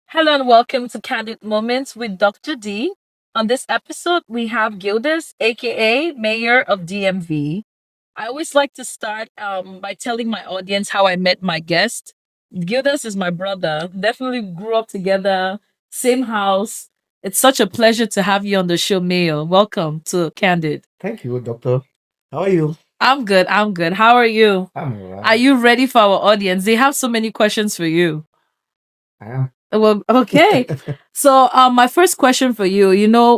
Hello and welcome to Candid Moments with Dr. D. On this episode, we have Gyldas, aka Mayor of DMV. I always like to start by telling my audience how I met my guest. Gyldas is my brother. Definitely grew up together, same house. It's such a pleasure to have you on the show, Mayor. Welcome to Candid. Thank you, doctor. How are you? I'm good. I'm good. How are you? I'm Are alright. you ready for our audience? They have so many questions for you. I am. Well, okay. So, my first question for you,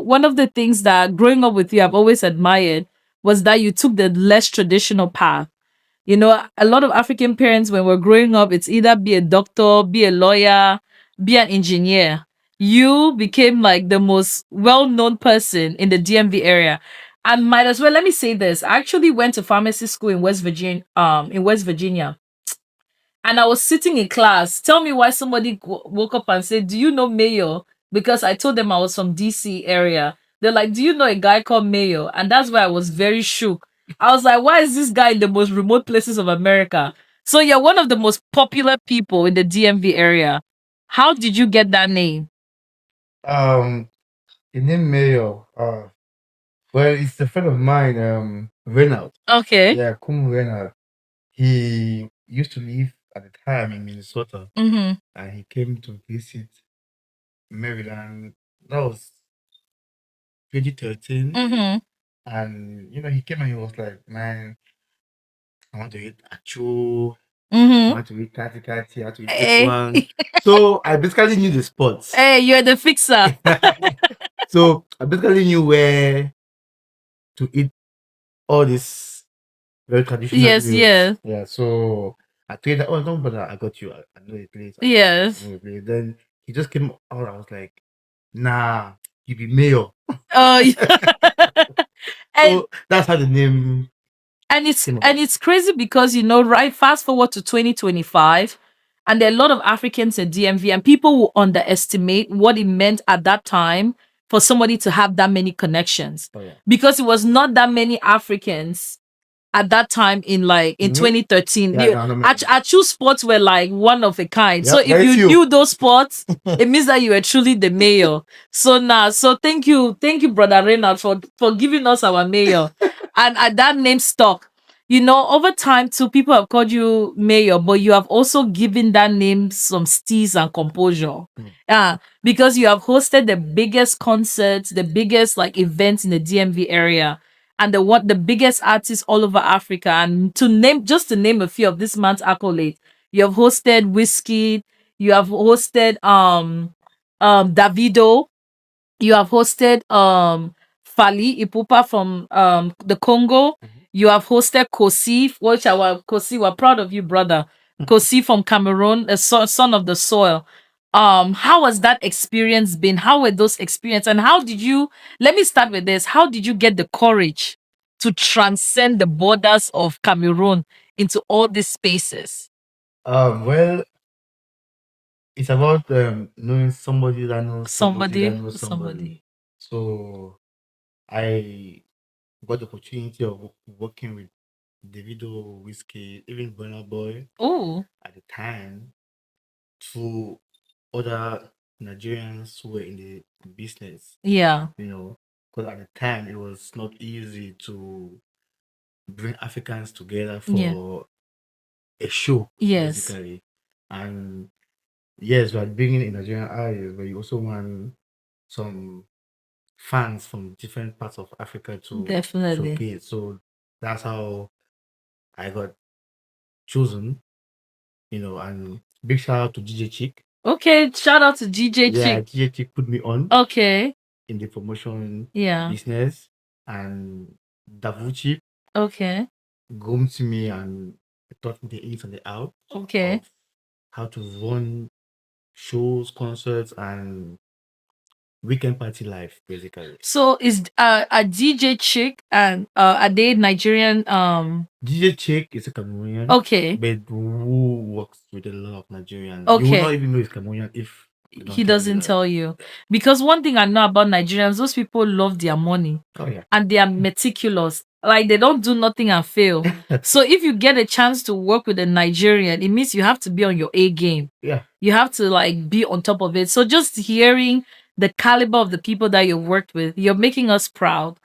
one of the things that growing up with you, I've always admired was that you took the less traditional path. A lot of African parents, when we're growing up, it's either be a doctor, be a lawyer, be an engineer. You became like the most well-known person in the DMV area. And might as well let me say this. I actually went to pharmacy school in West Virginia, and I was sitting in class. Tell me why somebody woke up and said, "Do you know Mayo?" Because I told them I was from DC area. They're like, "Do you know a guy called Mayo?" And that's why I was very shook. I was like, "Why is this guy in the most remote places of America?" So you're one of the most popular people in the DMV area. How did you get that name? um, the name Mayor. Well, it's a friend of mine. Reynald. Okay. Yeah, Kum Reynald. He used to live at the time in Minnesota, Mm-hmm. and he came to visit Maryland. That was 2013, Mm-hmm. and he came and he was like, "Man, I want to eat achu. I Mm-hmm. want to eat kati kati. I want to eat this Hey, one." So I basically knew the spots. hey, you're the fixer. So I basically knew where to eat all these very traditional Yes, meals. yes, Yeah, so I told that, oh, don't bother, I got you. I know the place. I yes. know the place. Then he just came out. I was like, nah, you be mayor. Oh, yeah. and So that's how the name and it's came and about. it's crazy because right, fast forward to 2025, and there are a lot of Africans in DMV, and people will underestimate what it meant at that time for somebody to have that many connections, Oh, yeah. because it was not that many Africans at that time in Mhm. 2013. Yeah, no, no, Our choose sports were like one of a kind. So yep, if very you few. knew those sports, it means that you were truly the mayor. So thank you, brother Reynald, for giving us our mayor. And that name stuck. Over time too, people have called you mayor, but you have also given that name some steez and composure. Mm. Yeah, because you have hosted the biggest concerts, the biggest like events in the DMV area, and the biggest artists all over Africa. And to name a few of this man's accolades, you have hosted Whiskey, you have hosted Davido, you have hosted Fali Ipupa from the Congo. You have hosted Kosi, which our Kosi, we're proud of you, brother. Kosi from Cameroon, a son of the soil. How has that experience been? How were those experiences? And how did you let me start with this? How did you get the courage to transcend the borders of Cameroon into all these spaces? Well, it's about knowing somebody that knows somebody that Somebody, knows somebody. somebody. So I got the opportunity of working with Davido, Whiskey, even Burna Boy Oh, at the time, to other Nigerians who were in the business, yeah. because at the time it was not easy to bring Africans together Yeah. for a show, Yes. basically. And yes, we are bringing in Nigerian artists, but you also want some fans from different parts of Africa to Definitely. showcase. So that's how I got chosen, and big shout out to DJ Chick. Okay, shout out to DJ Yeah, Chick. DJ Chick put me on Okay. in the promotion Yeah. business, and Davuchi Okay. groomed me and taught me the ins and the outs Okay. of how to run shows, concerts, and weekend party life, basically. So is a DJ Chick and are they Nigerian? DJ Chick is a Cameroonian, Okay. but who works with a lot of Nigerians. You will Okay. not even know he's Cameroonian if they don't He tell you doesn't that. tell you. Because one thing I know about Nigerians, those people love their money Oh yeah. and they are meticulous. Like they don't do nothing and fail. So if you get a chance to work with a Nigerian, it means you have to be on your A game. Yeah. You have to like be on top of it. So just hearing the caliber of the people that you've worked with, you're making us proud.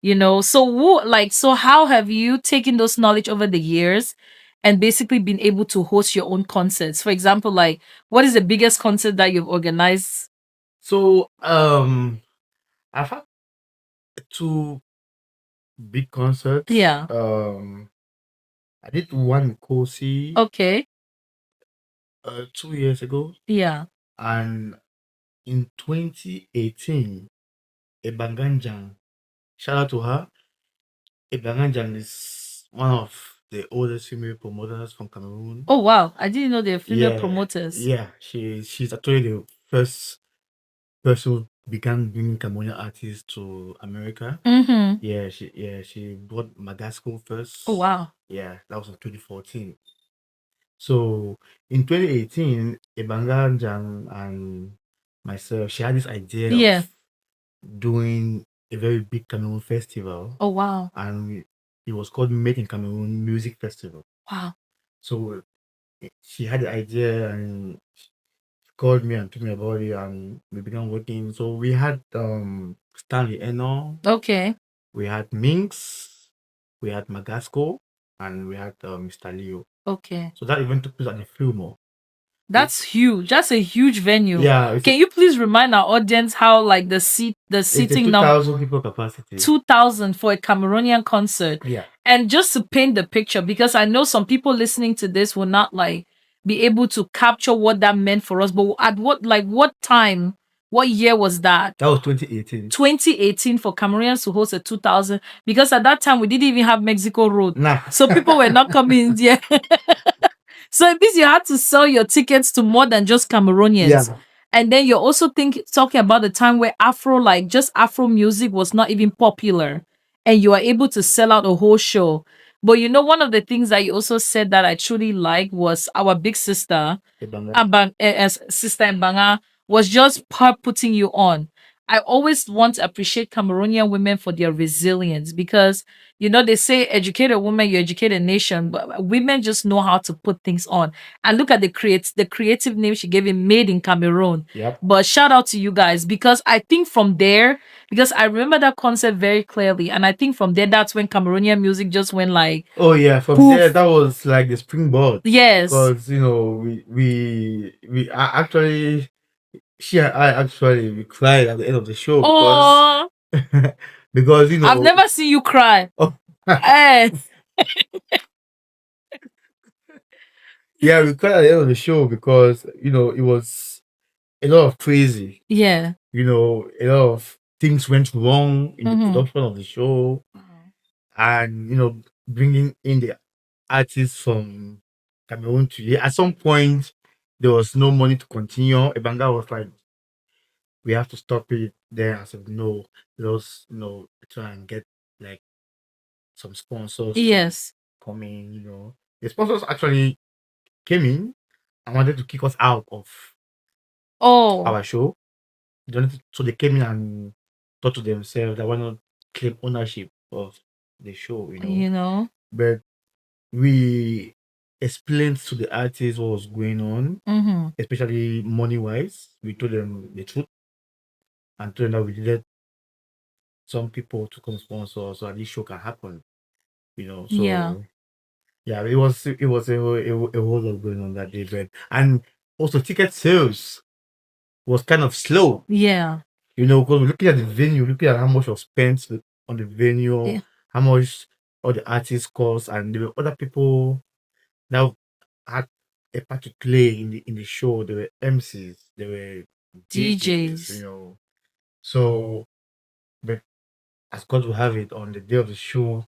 So how have you taken those knowledge over the years and basically been able to host your own concerts? For example, like what is the biggest concert that you've organized? So I've had two big concerts. Yeah. I did one in Kosi Okay. 2 years ago, Yeah. and in 2018, Ebanganjang. Shout out to her. Ebanganjang is one of the oldest female promoters from Cameroon. Oh wow. I didn't know they're female Yeah, promoters. yeah. She's actually the first person who began bringing Cameroonian artists to America. Mm-hmm. She brought Magasco first. Oh wow. Yeah, that was in 2014. So in 2018, Ebanganjang and myself, she had this idea Yeah. of doing a very big Cameroon festival, Oh wow. and it was called Made in Cameroon Music Festival. Wow. So she had the idea and she called me and told me about it, and we began working. So we had Stanley Eno, Okay. we had Minx, we had Magasco, and we had Mr. Leo. Okay. So that event took place at the Fillmore. That's huge. That's a huge venue. Yeah. Can you please remind our audience how like the It's a seating number 2,000 people capacity. 2,000 for a Cameroonian concert? Yeah. And just to paint the picture, because I know some people listening to this will not like be able to capture what that meant for us. But at what time, what year was that? That was 2018. 2018 for Cameroonians to host a 2,000, because at that time we didn't even have Mexico Road. Nah. So people were not coming there. So it means you had to sell your tickets to more than just Cameroonians. Yeah. And then you're also talking about the time where Afro music was not even popular, and you are able to sell out a whole show. But one of the things that you also said that I truly like was our big sister, Sister Mbanga, was just putting you on. I always want to appreciate Cameroonian women for their resilience, because they say educate a woman, you educate a nation, but women just know how to put things on. And look at the creative name she gave it, Made in Cameroon. Yep. But shout out to you guys, because I think from there, because I remember that concept very clearly, and I think from there that's when Cameroonian music just went like, oh yeah, from poof. there that was like the springboard. Yes. Because we actually, she and I actually we cried at the end of the show because because I've never seen you cry. Oh. Eh. Yeah, we cried at the end of the show because it was a lot of crazy. Yeah. A lot of things went wrong in the production of the show, and bringing in the artists from Cameroon to here. At some point, there was no money to continue. Ebanga was like, we have to stop it. Then I said, no, let's try and get like some sponsors. Yes. Come in. The sponsors actually came in and wanted to kick us out of our show. So they came in and thought to themselves that why not claim ownership of the show, But we explained to the artists what was going on, especially money-wise. We told them the truth and told them that we needed some people to come sponsor so that this show can happen. So yeah, it was a whole lot going on that day, but and also ticket sales was kind of slow. Yeah. Because we're looking at the venue, looking at how much was spent on the venue, how much all the artists cost, and there were other people that had a part to play in the show. There were MCs, there were DJs. So, but as God will have it, on the day of the show,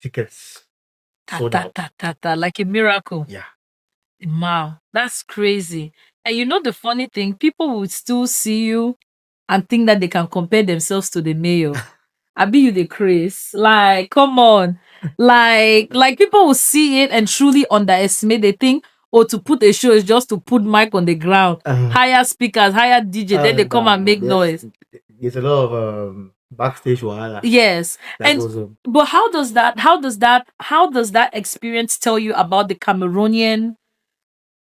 tickets sold out. Like a miracle. Yeah. Wow, that's crazy. And the funny thing, people would still see you and think that they can compare themselves to the mayor. I be you the Chris. Like, come on. Like people will see it and truly underestimate. They think, to put a show is just to put mic on the ground, hire speakers, hire DJ, then they come and make noise. There's a lot of backstage wahala. Yes. That And goes on. but how does that experience tell you about the Cameroonian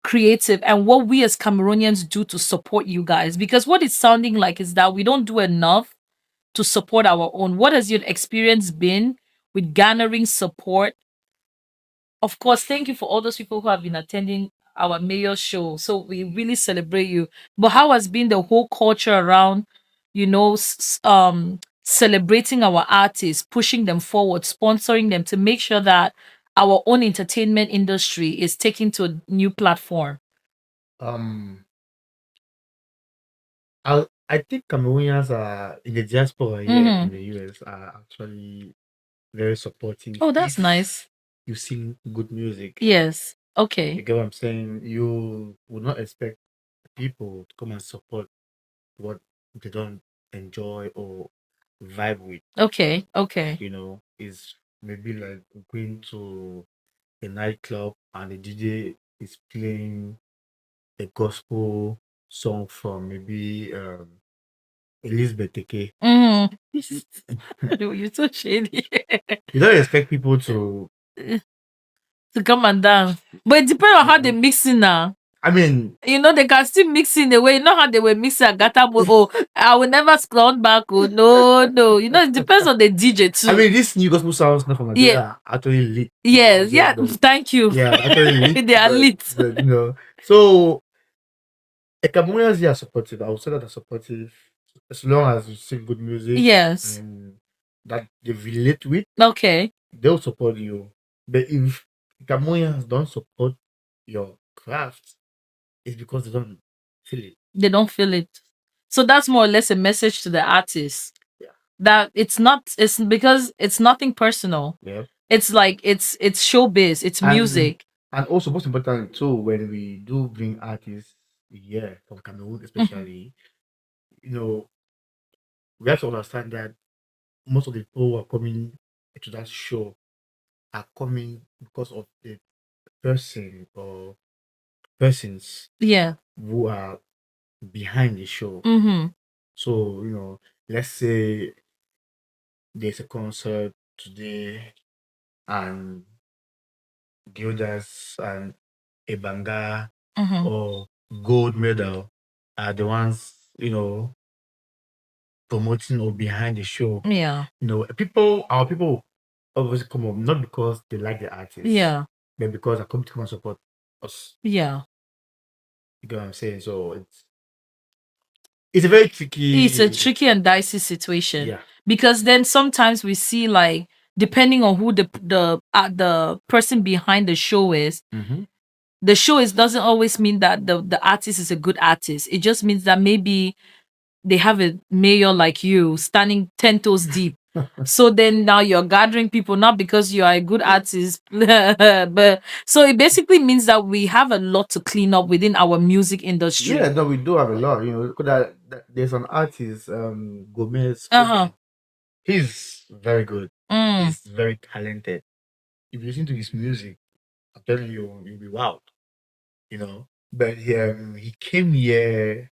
creative and what we as Cameroonians do to support you guys? Because what it's sounding like is that we don't do enough to support our own. What has your experience been with garnering support? Of course, thank you for all those people who have been attending our mayor show. So we really celebrate you. But how has been the whole culture around, celebrating our artists, pushing them forward, sponsoring them to make sure that our own entertainment industry is taken to a new platform? Um, I think Cameroonians are in the diaspora here in the US are actually very supportive. Oh, that's if nice. you sing good music. Yes. You Okay. get what I'm saying? You would not expect people to come and support what they don't enjoy or vibe with. Okay. Okay. You know, is maybe like going to a nightclub and the DJ is playing a gospel song from maybe Elizabeth Teke. You're so shady. You don't expect people to come and dance. But it depends on how they mix it now. I mean, They can still mix in the way. You know how they were mixing Agata. Oh, I will never scroll back. Oh, no. It depends on the DJ too. I mean, this new gospel sounds not from Nigeria actually lit. Yes, yeah. Thank you. Yeah, actually lit. They are lit. So Cameroonians are supportive. I would say that they're supportive as long as you sing good music. Yes. And that they relate with. Okay. They'll support you. But if Cameroonians don't support your craft, it's because they don't feel it. They don't feel it. So that's more or less a message to the artist. Yeah. That it's because it's nothing personal. Yeah. It's like it's showbiz, it's music. And also most important too, when we do bring artists here from Cameroon especially, we have to understand that most of the people who are coming to that show are coming because of the person or persons who are behind the show. So, let's say there's a concert today and Gyldas and Ebanga or Gold Medal are the ones, promoting or behind the show. Yeah. Our people obviously come up not because they like the artist. Yeah. But because they come to come and support us. Yeah. You get what I'm saying? So it's a very tricky. It's a tricky and dicey situation. Yeah. Because then sometimes we see like depending on who the person behind the show is, the show doesn't always mean that the artist is a good artist. It just means that maybe they have a mayor like you standing 10 toes deep. So then now you're gathering people, not because you are a good artist, but so it basically means that we have a lot to clean up within our music industry. Yeah, no, we do have a lot. There's an artist, Gomez. He's very good. He's very talented. If you listen to his music, I'm telling you, you'll be wowed. But he came here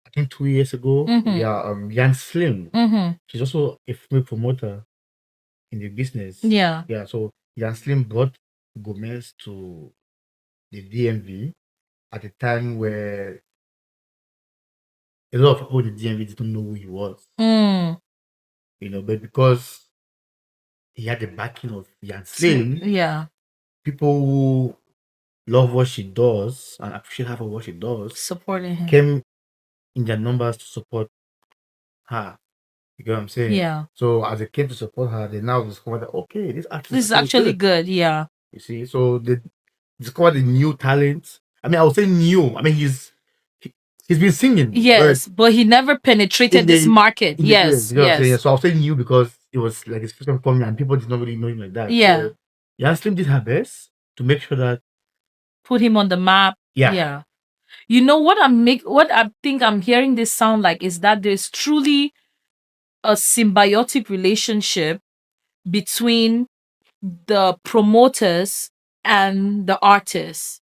I think 2 years ago. Yeah, Yan Slim. She's also a female promoter in the business. Yeah. Yeah, so Yan Slim brought Gomez to the DMV at a time where a lot of people in the DMV didn't know who he was. But because he had the backing of Yan Slim, yeah, people who love what she does and appreciate her for what she does supporting him came in their numbers to support her. You get what I'm saying? Yeah. So as they came to support her, they now discovered that okay, this artist is actually good. Yeah. You see, so they discovered the new talent. I mean, I would say new. I mean, he's been singing. Yes, but he never penetrated this market. Yes, yes. So I'll say new because it was like his first time coming and people did not really know him like that. Yeah. So Yaslim did her best to make sure that put him on the map. Yeah. Yeah. What I think I'm hearing this sound like is that there's truly a symbiotic relationship between the promoters and the artists.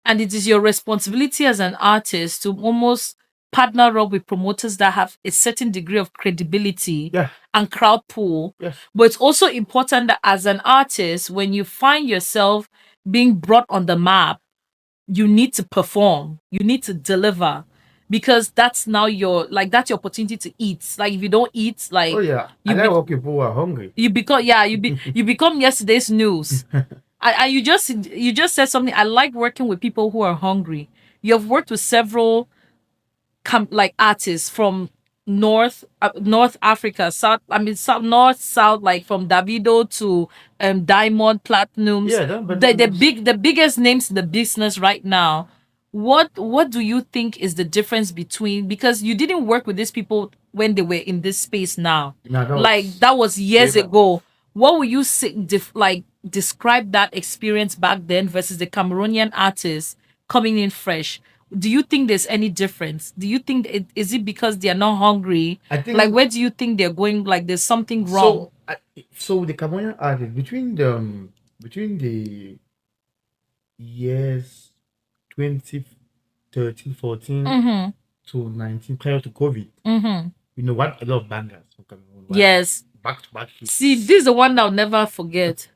And it is your responsibility as an artist to almost partner up with promoters that have a certain degree of credibility Yeah. and crowd pull. Yes. But it's also important that as an artist, when you find yourself being brought on the map, you need to perform, you need to deliver, because that's now that's your opportunity to eat. Like if you don't eat, like Oh yeah. you And I work people who are hungry. you become you become yesterday's news. And you just said something. I like working with people who are hungry. You have worked with several like artists from North Africa, south, north, south, like from Davido to Diamond Platinums. Yeah, The biggest names in the business right now. What do you think is the difference between, because you didn't work with these people when they were in this space now? No, That was years ago. What would you say, describe that experience back then versus the Cameroonian artists coming in fresh? Do you think there's any difference? Do you think is it because they are not hungry? I think, like, where do you think they're going? Like, there's something wrong. So the Cameroonian artists between the years 2013, 14 Mm-hmm. to 19, prior to COVID, Mm-hmm. you know what, a lot of bangers from Cameroon. Yes. Back to back hits. See, this is the one that I'll never forget.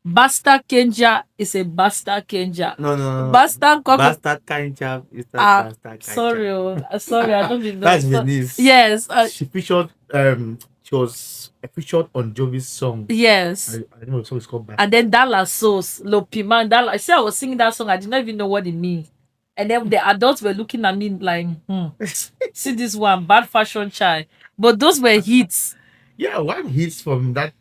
Basta Kenja is a Basta Kenja. No. Basta Koko. Basta Kancha is that Basta Kancha. Sorry, I don't even know. That's Venice. Yes. She featured she was featured on Jovi's song. Yes. I don't know the song is called Basta. And then Dala Sauce, Lopiman, Dala. I see, I was singing that song. I did not even know what it means. And then the adults were looking at me like, see this one, bad fashion child. But those were hits. Yeah, one hits from that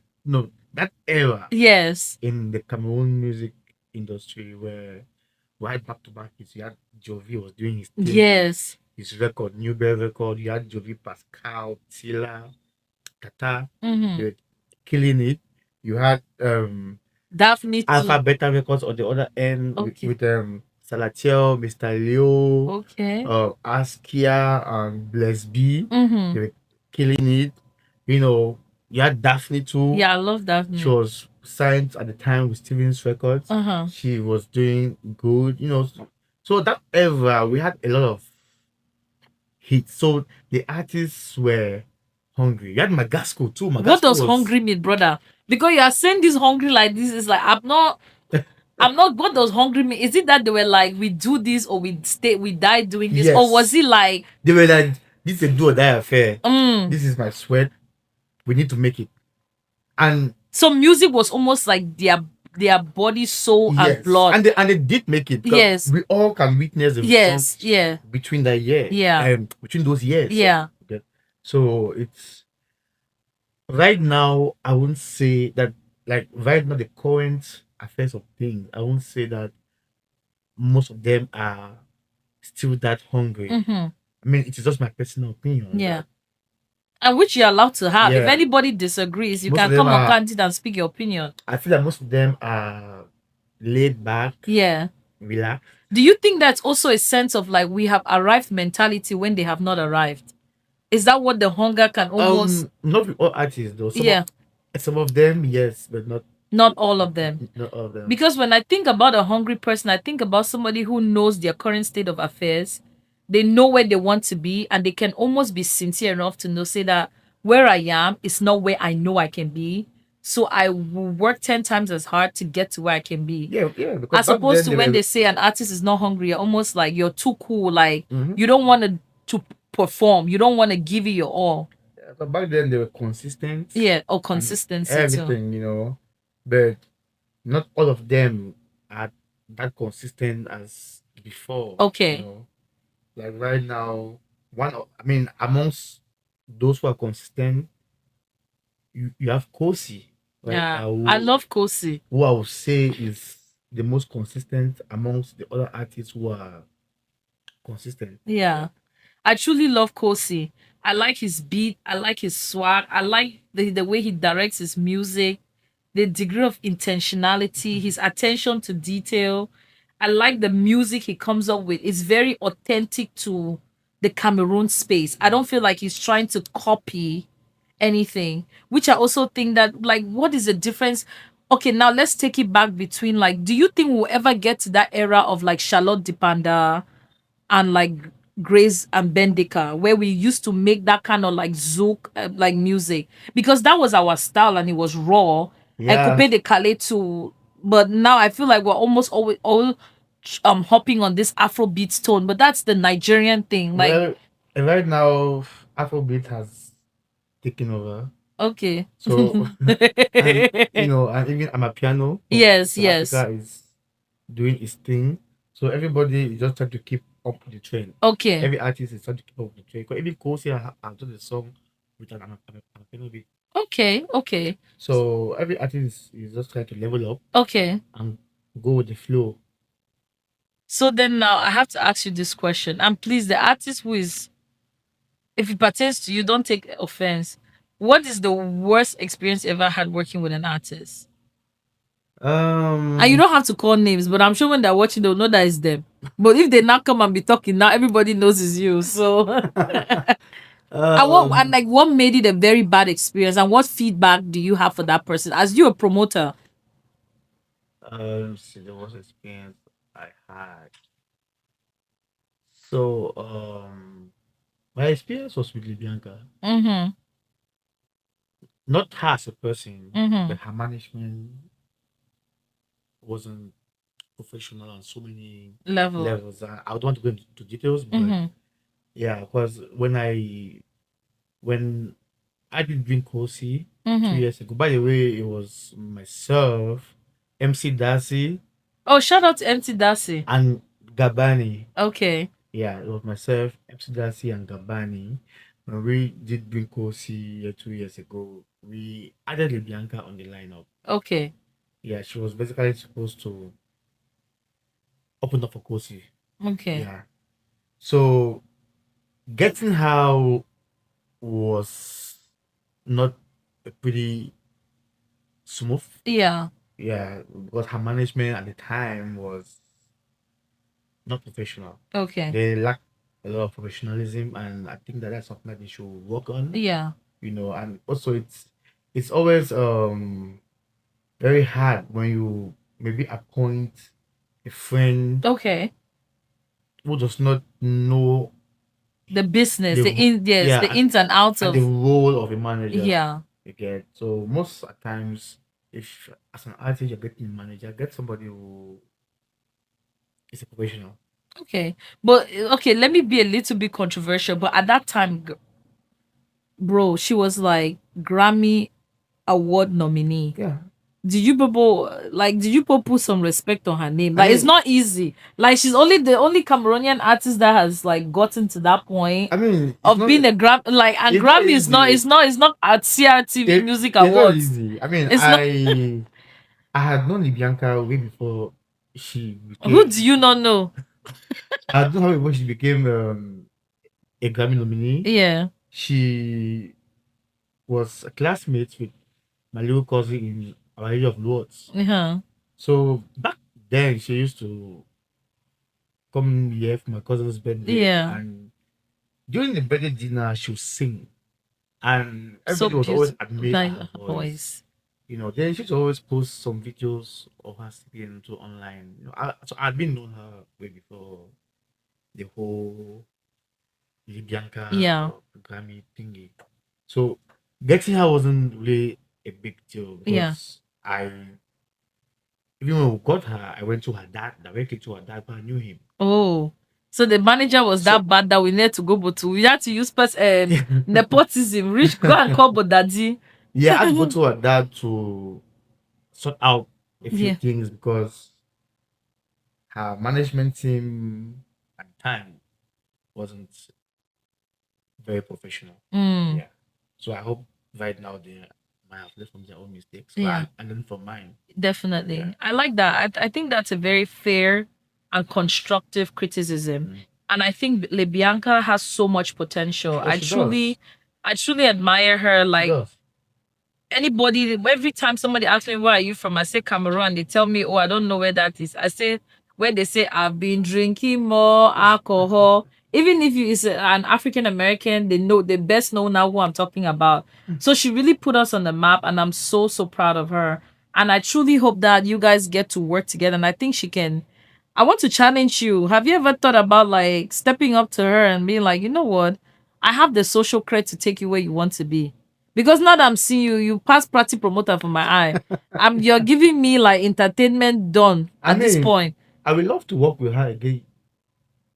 era. Yes. In the Cameroon music industry, where right back to back hits, you had Jovi was doing his thing. Yes. His record, New Bell record. You had Jovi, Pascal, Tila, Tata. They were killing it. You had Daphne Alpha Beta Records on the other end, with Salatiel, Mr. Leo, Askia, and Bless B. They were killing it. You know, you had Daphne too. Yeah, I love Daphne. She was signed at the time with Steven's Records. She was doing good, you know. So that era, we had a lot of hits. So the artists were hungry. You had Magasco too. What does hungry mean, brother? Because you are saying this hungry like this is like, I'm not. What does hungry mean? Is it that they were like, we do this or we die doing this? Yes. Or was it like, they were like, this is a do or die affair. This is my sweat. We need to make it. And so music was almost like their body, soul, and blood. And they did make it. Yes. We all can witness the between that year. Yeah. Between those years. Yeah. Okay. So it's right now, I wouldn't say that, like right now, the current affairs of things, I won't say that most of them are still that hungry. I mean, it is just my personal opinion. Yeah. And which you're allowed to have. If anybody disagrees, you can come on Candid and speak your opinion. I feel that most of them are laid back. Yeah. Relaxed. Do you think that's also a sense of like, we have arrived mentality when they have not arrived? Is that what the hunger can almost... Not with all artists though. Some of them, yes, but not all of them. Not all of them. Because when I think about a hungry person, I think about somebody who knows their current state of affairs. They know where they want to be, and they can almost be sincere enough to know, say that where I am is not where I know I can be. So I will work 10 times as hard to get to where I can be. Yeah. As opposed to when they say an artist is not hungry, you're almost like you're too cool. Like you don't want to perform. You don't want to give it your all. Yeah, but back then they were consistent. Yeah, or consistency everything, too. You know. But not all of them are that consistent as before. Okay. You know? Like right now, amongst those who are consistent, you have Kosi. Right? Yeah, I love Kosi. Who I would say is the most consistent amongst the other artists who are consistent. Yeah. I truly love Kosi. I like his beat. I like his swag. I like the way he directs his music, the degree of intentionality, his attention to detail. I like the music he comes up with. It's very authentic to the Cameroon space. I don't feel like he's trying to copy anything, which I also think that, like, what is the difference? Okay, now let's take it back between, like, do you think we'll ever get to that era of, like, Charlotte Dipanda and, like, Grace and Bendika, where we used to make that kind of like zouk like music, because that was our style and it was raw. I could Yeah. pay the Calais too, but now I feel like we're almost always all hopping on this Afrobeat tone, but that's the Nigerian thing. Like, Well, right now, Afrobeat has taken over. okay. So, and and even Amapiano from Yes, South yes. Africa is doing its thing. So everybody is just trying to keep up with the trend. Okay. Every artist is trying to keep up with the trend. 'Cause even Kosi has done a song with an Amapiano beat. Okay, okay. So every artist is just trying to level up Okay. and go with the flow. So then now I have to ask you this question. And please, the artist who is, if it pertains to you, don't take offense. What is the worst experience you ever had working with an artist? And you don't have to call names, but I'm sure when they're watching, they'll know that it's them. But if they now come and be talking now, everybody knows it's you. So and like what made it a very bad experience, and what feedback do you have for that person as you a promoter? See the worst experience I had. So my experience was with Bianca. Mm-hmm. Not her as a person, Mm-hmm. but her management wasn't professional on so many levels. I don't want to go into details, but yeah, because when I did Green Kosi 2 years ago, by the way, it was myself, MC Darcy. Oh, shout out to MC Darcy and Gabani. Okay. Yeah, it was myself, MC Darcy, and Gabani. When we did Green Kosi 2 years ago, we added Bianca on the lineup. Okay. Yeah, she was basically supposed to open up for Kosi. Okay. Yeah. So getting her was not a pretty smooth. Yeah. Yeah, because her management at the time was not professional. Okay. They lack a lot of professionalism, and I think that's something that they should work on. Yeah. And also it's always very hard when you maybe appoint a friend Okay. who does not know the business, the ins and outs and of the role of a manager. Yeah. You get, so most times, if as an artist you're getting a manager, get somebody who is a professional. Okay, but okay, let me be a little bit controversial. But at that time, bro, she was like Grammy Award nominee. Yeah. Did you people put some respect on her name? Like, it's not easy. Like, she's only the only Cameroonian artist that has like gotten to that point. I mean, of being a Grammy, like, and Grammy is not at CRTV Music Awards. It's not easy. I mean, I had known Bianca way before she became. Who do you not know? I don't know how before she became a Grammy nominee. Yeah. She was a classmate with my little cousin in our area of Lords. So back then, she used to come here for my cousin's birthday. Yeah. And during the birthday dinner, she would sing. And everybody was always admired her voice. Then she'd always post some videos of her singing online. So I'd been known her way before the whole Bianca Grammy thingy. So getting her wasn't really a big deal because even when we got her, I went to her dad, directly to her dad, but I knew him. Oh. So the manager was that bad that we need to go, but we had to use nepotism, rich, go and call but daddy. Yeah, I had to go to her dad to sort out a few things because her management team at the time wasn't very professional. Yeah. So I hope right now they might have learned from their own mistakes. Yeah. And learn from mine. Definitely. Yeah. I like that. I think that's a very fair and constructive criticism. And I think Bianca has so much potential. I truly admire her. Like, anybody, every time somebody asks me, where are you from? I say Cameroon. They tell me, oh, I don't know where that is. I say, where they say, I've been drinking more alcohol. Even if you is an African American, they best know now who I'm talking about. So she really put us on the map, and I'm so proud of her. And I truly hope that you guys get to work together. And I think she can I want to challenge you. Have you ever thought about like stepping up to her and being like, you know what? I have the social credit to take you where you want to be. Because now that I'm seeing you, you pass practice promoter for my eye. You're giving me like entertainment done I at this mean, point. I would love to work with her again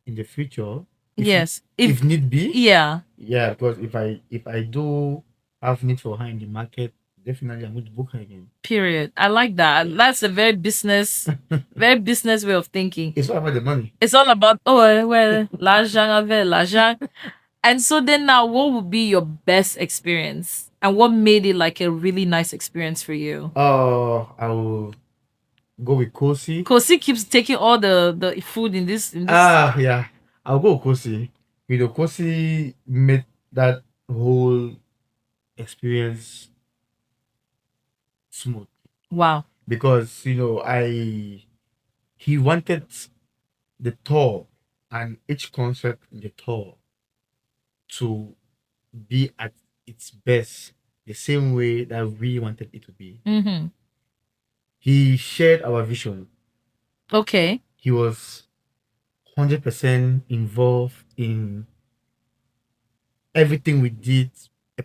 in the future, Yes. if need be. Yeah. Yeah, because if I do have need for her in the market, definitely I'm going to book her again. Period. I like that. That's a very business way of thinking. It's all about the money. It's all about well, l'argent avec l'argent. And so then now, what would be your best experience, and what made it like a really nice experience for you? I will go with Kosi. Kosi keeps taking all the food in this. Yeah, I'll go with Kosi. Kosi made that whole experience smooth. Wow. Because he wanted the tour and each concert in the tour to be at its best the same way that we wanted it to be. Mm-hmm. He shared our vision. Okay. He was 100% involved in everything we did,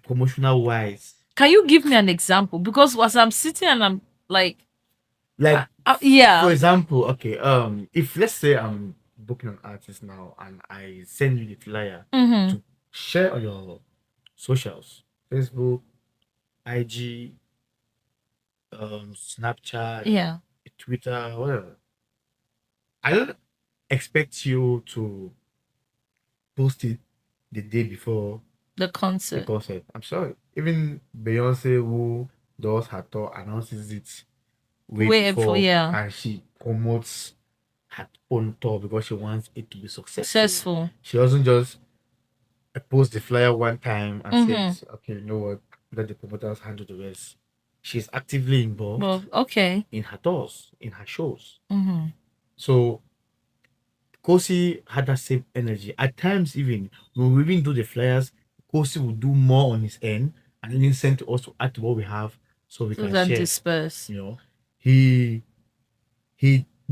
promotional wise. Can you give me an example? Because as I'm sitting and I'm like, yeah. For example, okay, if let's say I'm booking an artist now and I send you the flyer to share on your socials, Facebook, IG, Snapchat, Yeah. Twitter, whatever. I don't expect you to post it the day before the concert. I'm sorry. Even Beyonce, who does her tour, announces it way before, and she promotes her own tour because she wants it to be successful. She doesn't just post the flyer one time and says, "Okay, you know what? Let the promoters handle the rest." She's actively involved. In her tours, in her shows. So Kosi had that same energy. At times, even when we even do the flyers, Kosi will do more on his end and then send to us to add to what we have so we can share. Disperse. He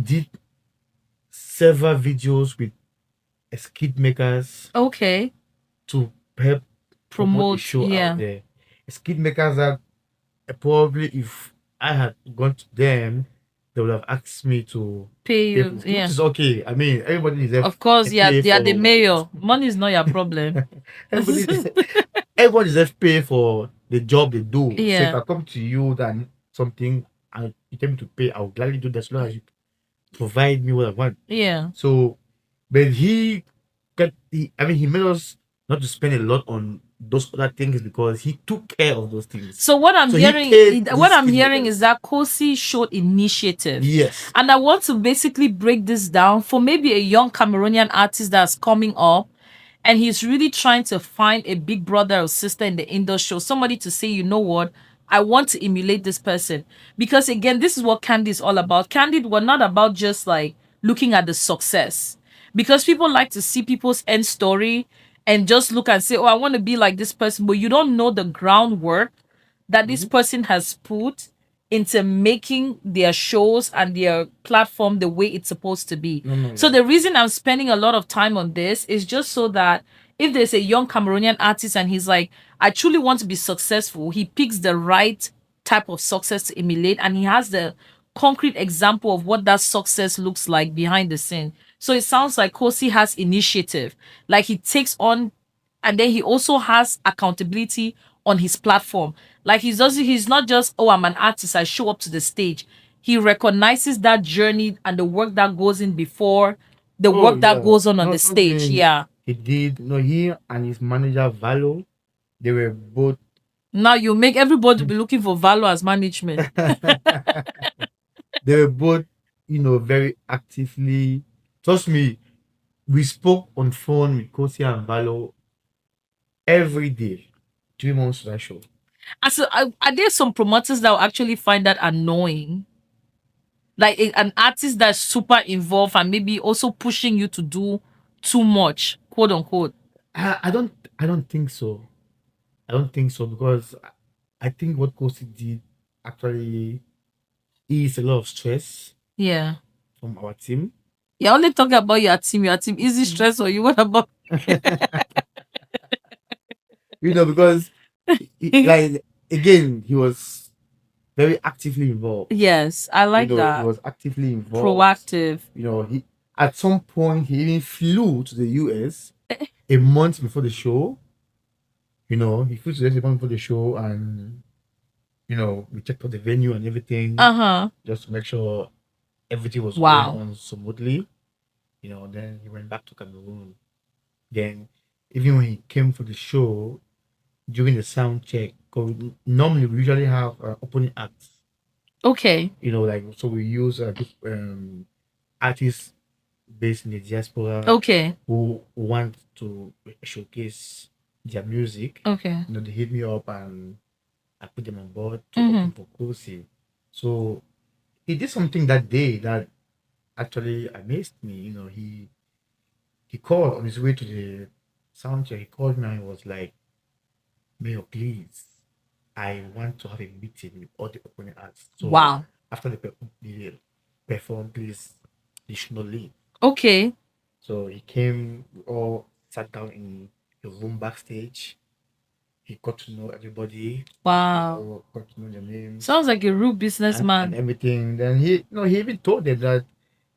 did several videos with skit makers. Okay. To help promote the show out there. Skit makers that probably if I had gone to them, they would have asked me to pay you, which is okay. I mean, everybody is there. Of course, they are the mayor. Money is not your problem. Everyone is just pay for the job they do. So if I come to you then something and you tell me to pay, I will gladly do that as long as you provide me what I want. Yeah. So, but he made us not to spend a lot on those other things because he took care of those things. So what I'm hearing is that Kosi showed initiative. Yes. And I want to basically break this down for maybe a young Cameroonian artist that's coming up and he's really trying to find a big brother or sister in the industry, or somebody to say, you know what, I want to emulate this person. Because again, this is what Candid is all about. Candid, we're not about just like looking at the success. Because people like to see people's end story and just look and say, oh, I want to be like this person. But you don't know the groundwork that this person has put into making their shows and their platform the way it's supposed to be. So the reason I'm spending a lot of time on this is just so that if there's a young Cameroonian artist and he's like, I truly want to be successful, he picks the right type of success to emulate and he has the concrete example of what that success looks like behind the scene. So it sounds like Kosi has initiative. Like he takes on, and then he also has accountability on his platform. Like he's not just, oh, I'm an artist, I show up to the stage. He recognizes that journey and the work that goes in before the work that goes on the stage. Yeah. He did. He and his manager Valo, they were both. Now you make everybody be looking for Valo as management. They were both, very actively. Trust me, we spoke on phone with Kosi and Valo every day, 3 months to that show. And so, are there some promoters that will actually find that annoying? Like an artist that's super involved and maybe also pushing you to do too much, quote unquote. I don't think so. I don't think so because I think what Kosi did actually is a lot of stress. Yeah. From our team. You're only talking about your team. Your team easy stress or you. What about Because like again, he was very actively involved. yes, I like He that. was actively involved. Proactive. He at some point he even flew to the US a month before the show. He flew to the US a month before the show, and we checked out the venue and everything. Just to make sure everything was going on smoothly. Then he went back to Cameroon. Then, even when he came for the show, during the sound check, 'cause normally we usually have opening acts. Okay. So we use artists based in the diaspora. Okay. Who want to showcase their music. Okay. They hit me up and I put them on board to open for Kosi. So he did something that day that actually amazed me. He called on his way to the sound check. He called me and he was like, "Mayor, please, I want to have a meeting with all the opening acts. So after the perform, please, you should not leave." Okay. So he came, we all sat down in the room backstage. He got to know everybody. Wow. Got to know their names. Sounds like a real businessman. And everything. Then he even told them that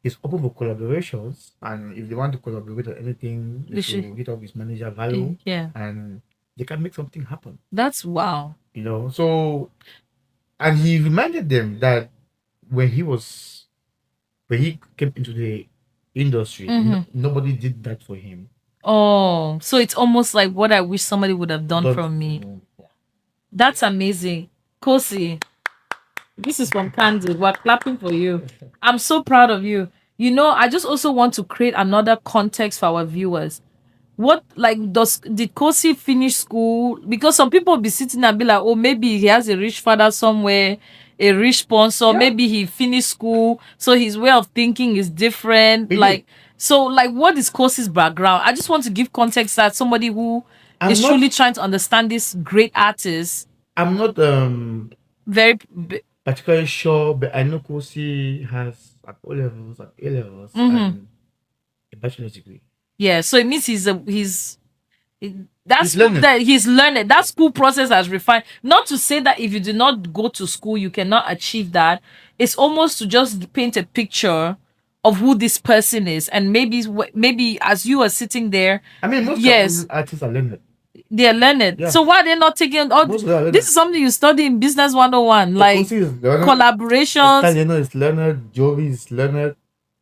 he's open for collaborations, and if they want to collaborate on anything, they should hit up his manager Value. Yeah. And they can make something happen. That's wow. So, and he reminded them that when he came into the industry, nobody did that for him. Oh, so it's almost like what I wish somebody would have done for me. That's amazing. Kosi, this is from Candid. We're clapping for you. I'm so proud of you. I just also want to create another context for our viewers. What did Kosi finish school? Because some people will be sitting and be like, oh, maybe he has a rich father somewhere, a rich sponsor, maybe he finished school, so his way of thinking is different. What is Kosi's background? I just want to give context that somebody who is truly trying to understand this great artist. I'm not very particularly sure, but I know Kosi has at O levels, at A levels, and a bachelor's degree. Yeah, so it means he's learned. That school process has refined. Not to say that if you do not go to school, you cannot achieve that. It's almost to just paint a picture of who this person is, and maybe as you are sitting there, I mean, most artists are learned. They are learned. Yeah. So why are they not taking all this? Is something you study in Business 101, like collaborations. Mr. is learned, Jovi is learned,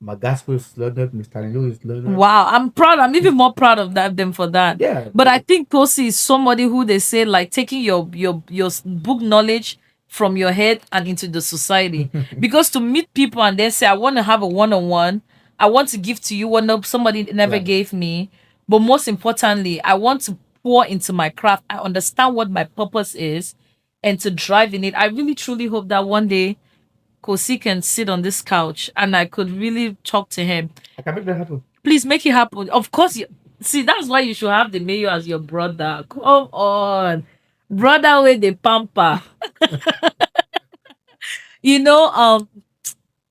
Magasco is learned, Mr. Leo is learned. Wow, I'm proud. I'm even more proud of them for that. Yeah. But I think Kosi is somebody who they say like taking your book knowledge from your head and into the society. Because to meet people and then say, I want to have a one-on-one, I want to give to you what somebody never gave me. But most importantly, I want to pour into my craft. I understand what my purpose is and to drive in it. I really truly hope that one day Kosi can sit on this couch and I could really talk to him. I can make that happen. Please make it happen. Of course, see, that's why you should have the mayor as your brother. Come on. Brother with the pamper.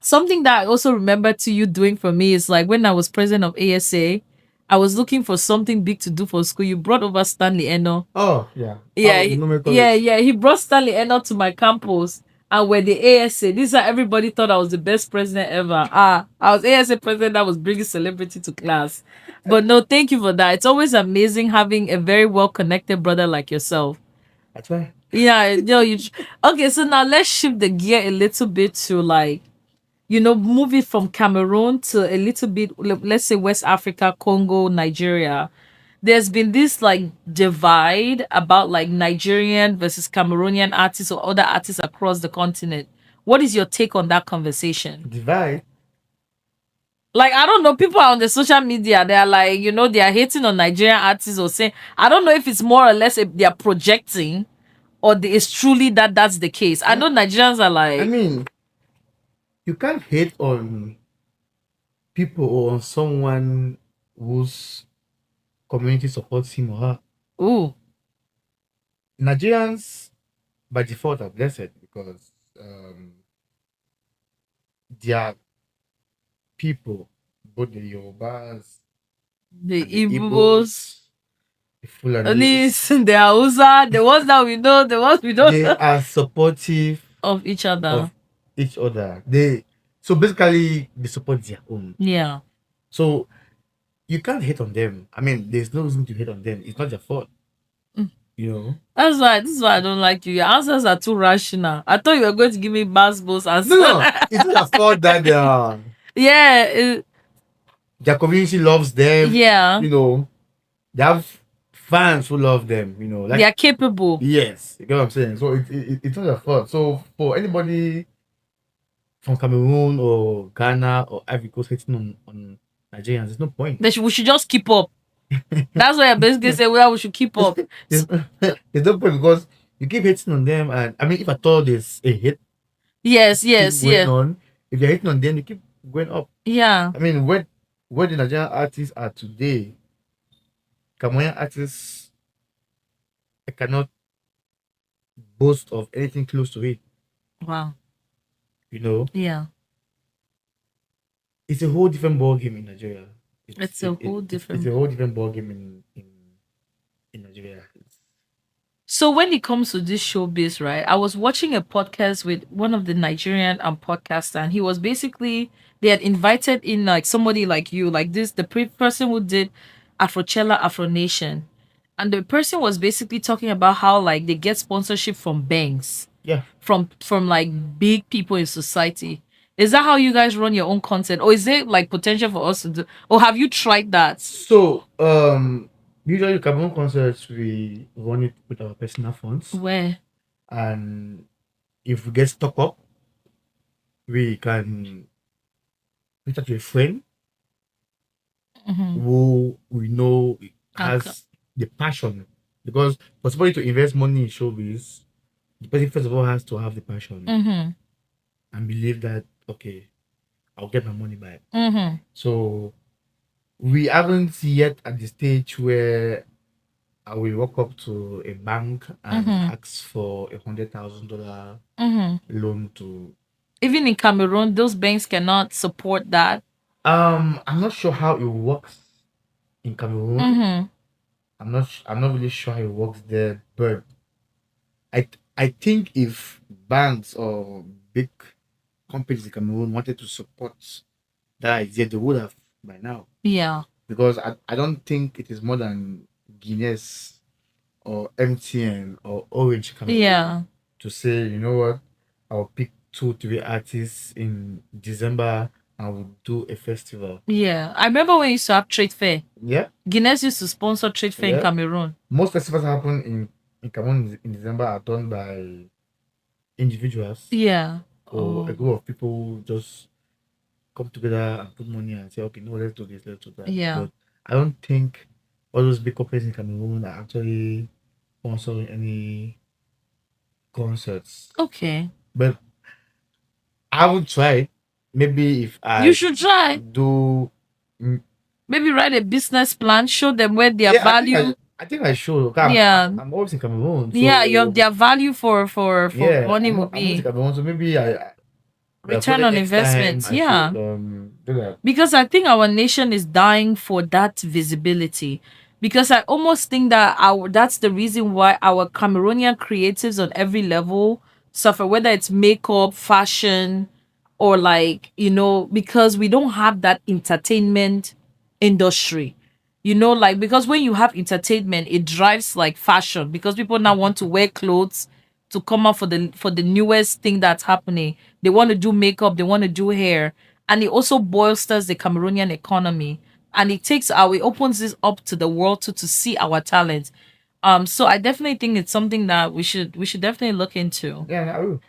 Something that I also remember to you doing for me is like when I was president of ASA, I was looking for something big to do for school. You brought over Stanley Eno. Oh, yeah. Yeah. He brought Stanley Eno to my campus. And when the ASA, this is how everybody thought I was the best president ever. I was ASA president that was bringing celebrity to class. But no, thank you for that. It's always amazing having a very well-connected brother like yourself. That's right. Yeah, okay, so now let's shift the gear a little bit to move it from Cameroon to a little bit, let's say West Africa, Congo, Nigeria. There's been this divide about Nigerian versus Cameroonian artists or other artists across the continent. What is your take on that conversation? Divide? I don't know. People are on the social media. They are they are hating on Nigerian artists or saying, I don't know if it's more or less if they are projecting or it's truly that's the case. I know Nigerians are I mean, you can't hate on people or on someone whose community supports him or her. Ooh. Nigerians, by default, are blessed because their people, both the Yorubas, the and the Igbos, the Fulanis, the Hausa, the ones that we know, the ones we don't they know, are supportive of each other. of each other. So basically they support their own. Yeah. So you can't hate on them. I mean, there's no reason to hate on them. It's not their fault. You know. This is why I don't like you. Your answers are too rational. I thought you were going to give me basketballs answers. No, it's not their fault that yeah. Their community loves them. Yeah. You know, they have fans who love them. You know, like they are capable. Yes, you get what I'm saying. So it's not their fault. So for anybody from Cameroon or Ghana or Ivory Coast hating on Nigerians, there's no point. We should just keep up. That's why I basically say we should keep up. There's no point because you keep hating on them, and I mean, if at all there's a hate, yes, if you're hating on them, you keep going up. Yeah. I mean, where the Nigerian artists are today, Cameroonian artists, I cannot boast of anything close to it. Wow. You know. Yeah. It's a whole different ball game in Nigeria. It's a whole different ball game in Nigeria. So when it comes to this showbiz, right? I was watching a podcast with one of the Nigerian podcaster, and he was basically they had invited in like somebody like you, like this, the person who did Afrochella Afro Nation, and the person was basically talking about how like they get sponsorship from banks, from like big people in society. Is that how you guys run your own content, or is it like potential for us to do, or have you tried that? So usually Cameroon concerts we run it with our personal funds. Where? And if we get stuck up, we can reach out to a friend who we know has the passion. Because for somebody to invest money in showbiz, the person first of all has to have the passion and believe that okay, I'll get my money back. So we haven't yet at the stage where I will walk up to a bank and ask for $100,000 loan to. Even in Cameroon, those banks cannot support that. I'm not sure how it works in Cameroon. I'm not really sure how it works there, but I think if banks or big companies in Cameroon wanted to support that idea, they would have by now. Yeah. Because I don't think it is more than Guinness or MTN or Orange Cameroon to say, you know what, I'll pick 2-3 artists in December and we'll do a festival. Yeah. I remember when you used to have trade fair. Yeah. Guinness used to sponsor trade fair in Cameroon. Most festivals happen in Cameroon in December are done by individuals. Yeah. Or a group of people just come together and put money and say, okay, no, let's do this, let's do that. Yeah. But I don't think all those big companies in Cameroon are actually sponsoring any concerts. Okay. But I would try. Maybe if you should try. Maybe write a business plan, show them where their value. I think I should. I'm always in Cameroon. So yeah, their value for money will be. I'm in Cameroon, so maybe return on investment. Should, do that. Because I think our nation is dying for that visibility. Because I almost think that that's the reason why our Cameroonian creatives on every level suffer, whether it's makeup, fashion, or like, because we don't have that entertainment industry. Like, because when you have entertainment, it drives like fashion, because people now want to wear clothes to come up for the newest thing that's happening. They want to do makeup, they want to do hair, and it also bolsters the Cameroonian economy, and it opens this up to the world to see our talent. So I definitely think it's something that we should definitely look into. Yeah, I will.